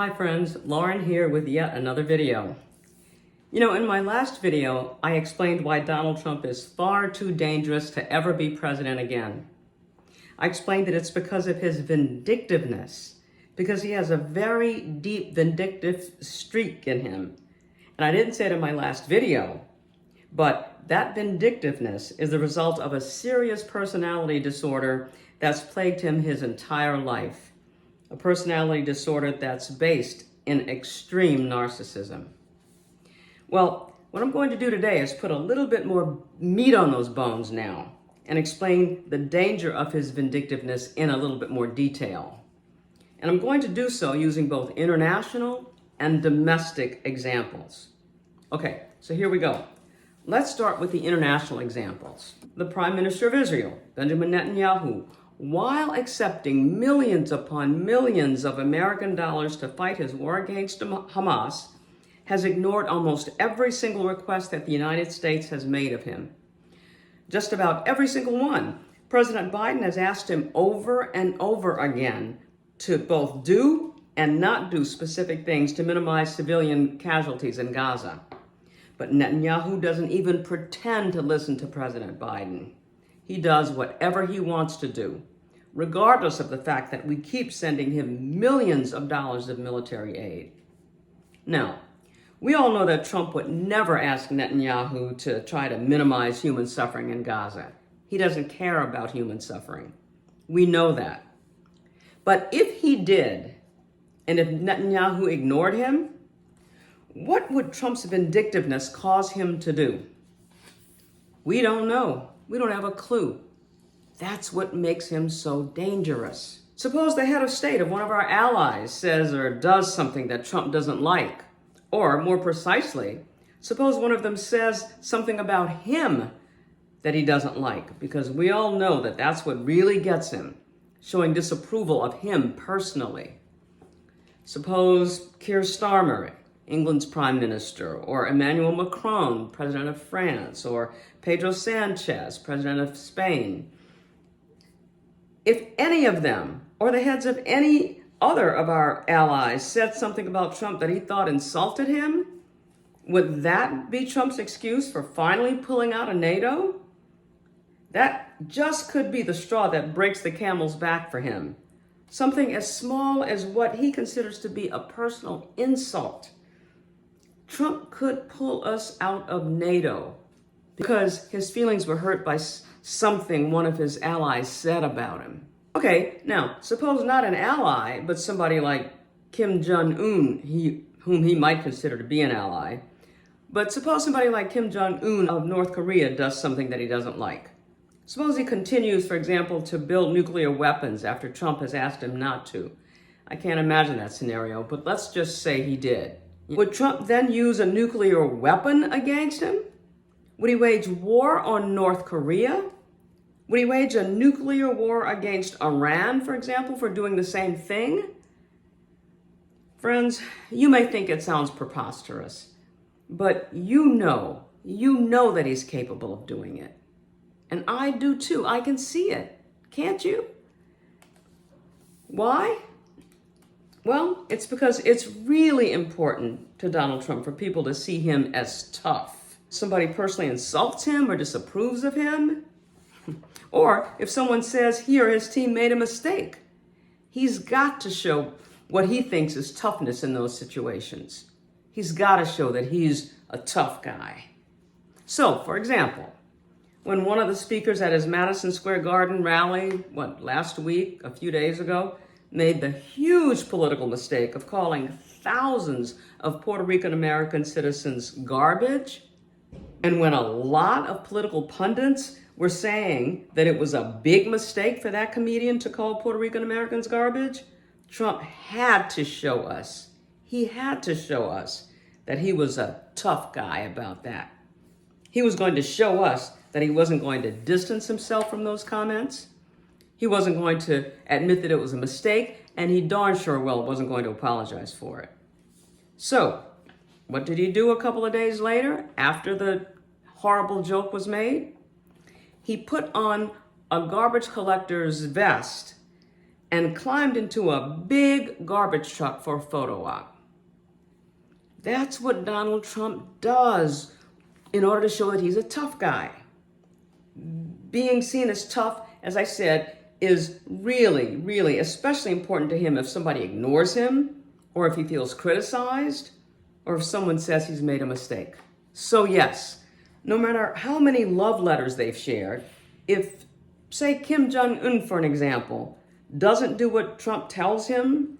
Hi friends, Lauren here with yet another video. In my last video, I explained why Donald Trump is far too dangerous to ever be president again. I explained that it's because of his vindictiveness, because he has a very deep vindictive streak in him. And I didn't say it in my last video, but that vindictiveness is the result of a serious personality disorder that's plagued him his entire life. A personality disorder that's based in extreme narcissism. Well, what I'm going to do today is put a little bit more meat on those bones now and explain the danger of his vindictiveness in a little bit more detail. And I'm going to do so using both international and domestic examples. Okay, so here we go. Let's start with the international examples. The Prime Minister of Israel, Benjamin Netanyahu, while accepting millions upon millions of American dollars to fight his war against Hamas, has ignored almost every single request that the United States has made of him. Just about every single one. President Biden has asked him over and over again to both do and not do specific things to minimize civilian casualties in Gaza. But Netanyahu doesn't even pretend to listen to President Biden. He does whatever he wants to do, regardless of the fact that we keep sending him millions of dollars of military aid. Now, we all know that Trump would never ask Netanyahu to try to minimize human suffering in Gaza. He doesn't care about human suffering. We know that. But if he did, and if Netanyahu ignored him, what would Trump's vindictiveness cause him to do? We don't know. We don't have a clue. That's what makes him so dangerous. Suppose the head of state of one of our allies says or does something that Trump doesn't like. Or, more precisely, suppose one of them says something about him that he doesn't like, because we all know that that's what really gets him, showing disapproval of him personally. Suppose Keir Starmer, England's Prime Minister, or Emmanuel Macron, President of France, or Pedro Sanchez, President of Spain. If any of them, or the heads of any other of our allies, said something about Trump that he thought insulted him, would that be Trump's excuse for finally pulling out of NATO? That just could be the straw that breaks the camel's back for him. Something as small as what he considers to be a personal insult. Trump could pull us out of NATO because his feelings were hurt by something one of his allies said about him. Okay, now, suppose not an ally, but somebody like Kim Jong-un, whom he might consider to be an ally. But suppose somebody like Kim Jong-un of North Korea does something that he doesn't like. Suppose he continues, for example, to build nuclear weapons after Trump has asked him not to. I can't imagine that scenario, but let's just say he did. Would Trump then use a nuclear weapon against him? Would he wage war on North Korea? Would he wage a nuclear war against Iran, for example, for doing the same thing? Friends, you may think it sounds preposterous, but you know that he's capable of doing it. And I do too. I can see it. Can't you? Why? Well, it's because it's really important to Donald Trump for people to see him as tough. Somebody personally insults him or disapproves of him. Or if someone says he or his team made a mistake, he's got to show what he thinks is toughness in those situations. He's got to show that he's a tough guy. So, for example, when one of the speakers at his Madison Square Garden rally, last week, a few days ago, made the huge political mistake of calling thousands of Puerto Rican American citizens garbage, and when a lot of political pundits were saying that it was a big mistake for that comedian to call Puerto Rican Americans garbage, Trump had to show us, that he was a tough guy about that. He was going to show us that he wasn't going to distance himself from those comments. He wasn't going to admit that it was a mistake, and he darn sure well wasn't going to apologize for it. So, what did he do a couple of days later after the horrible joke was made? He put on a garbage collector's vest and climbed into a big garbage truck for a photo op. That's what Donald Trump does in order to show that he's a tough guy. Being seen as tough, as I said, is really, really especially important to him if somebody ignores him, or if he feels criticized, or if someone says he's made a mistake. So yes, no matter how many love letters they've shared, if, say, Kim Jong-un, for an example, doesn't do what Trump tells him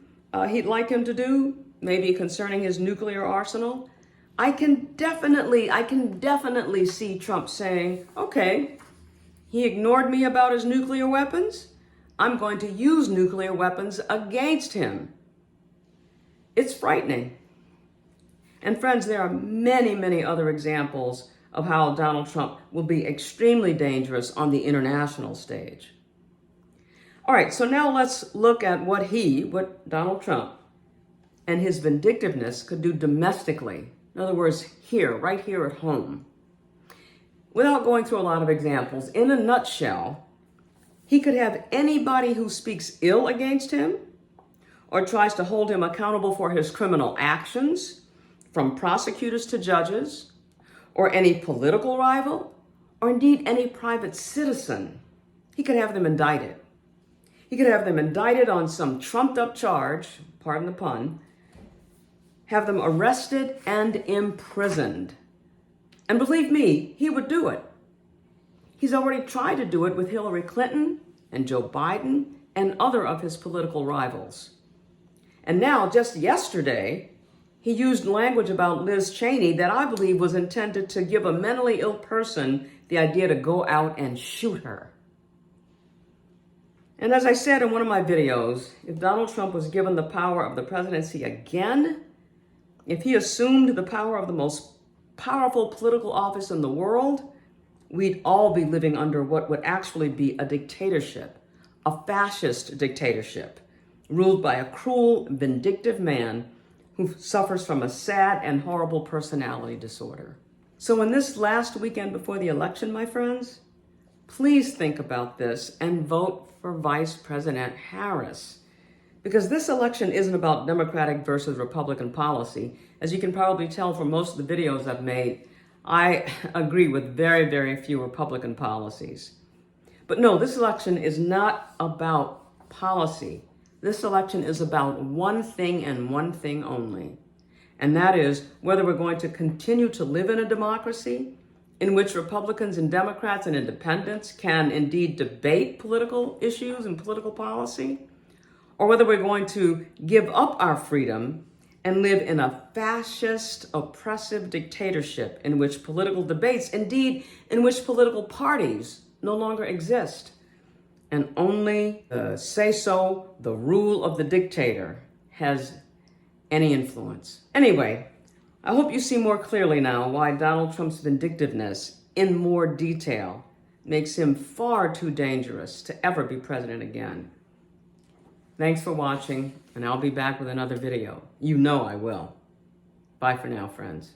he'd like him to do, maybe concerning his nuclear arsenal, I can definitely see Trump saying, okay, he ignored me about his nuclear weapons. I'm going to use nuclear weapons against him. It's frightening. And friends, there are many, many other examples of how Donald Trump will be extremely dangerous on the international stage. All right, so now let's look at what Donald Trump, and his vindictiveness could do domestically. In other words, right here at home. Without going through a lot of examples, in a nutshell, he could have anybody who speaks ill against him or tries to hold him accountable for his criminal actions, from prosecutors to judges, or any political rival, or indeed any private citizen. He could have them indicted. He could have them indicted on some trumped up charge, pardon the pun, have them arrested and imprisoned. And believe me, he would do it. He's already tried to do it with Hillary Clinton and Joe Biden and other of his political rivals. And now, just yesterday, he used language about Liz Cheney that I believe was intended to give a mentally ill person the idea to go out and shoot her. And as I said in one of my videos, if Donald Trump was given the power of the presidency again, if he assumed the power of the most powerful political office in the world, we'd all be living under what would actually be a dictatorship, a fascist dictatorship, ruled by a cruel, vindictive man who suffers from a sad and horrible personality disorder. So in this last weekend before the election, my friends, please think about this and vote for Vice President Harris. Because this election isn't about Democratic versus Republican policy. As you can probably tell from most of the videos I've made, I agree with very, very few Republican policies. But no, this election is not about policy. This election is about one thing and one thing only. And that is whether we're going to continue to live in a democracy in which Republicans and Democrats and independents can indeed debate political issues and political policy, or whether we're going to give up our freedom and live in a fascist, oppressive dictatorship in which political debates, indeed in which political parties no longer exist, and only the say-so, the rule of the dictator has any influence. Anyway, I hope you see more clearly now why Donald Trump's vindictiveness in more detail makes him far too dangerous to ever be president again. Thanks for watching, and I'll be back with another video. You know I will. Bye for now, friends.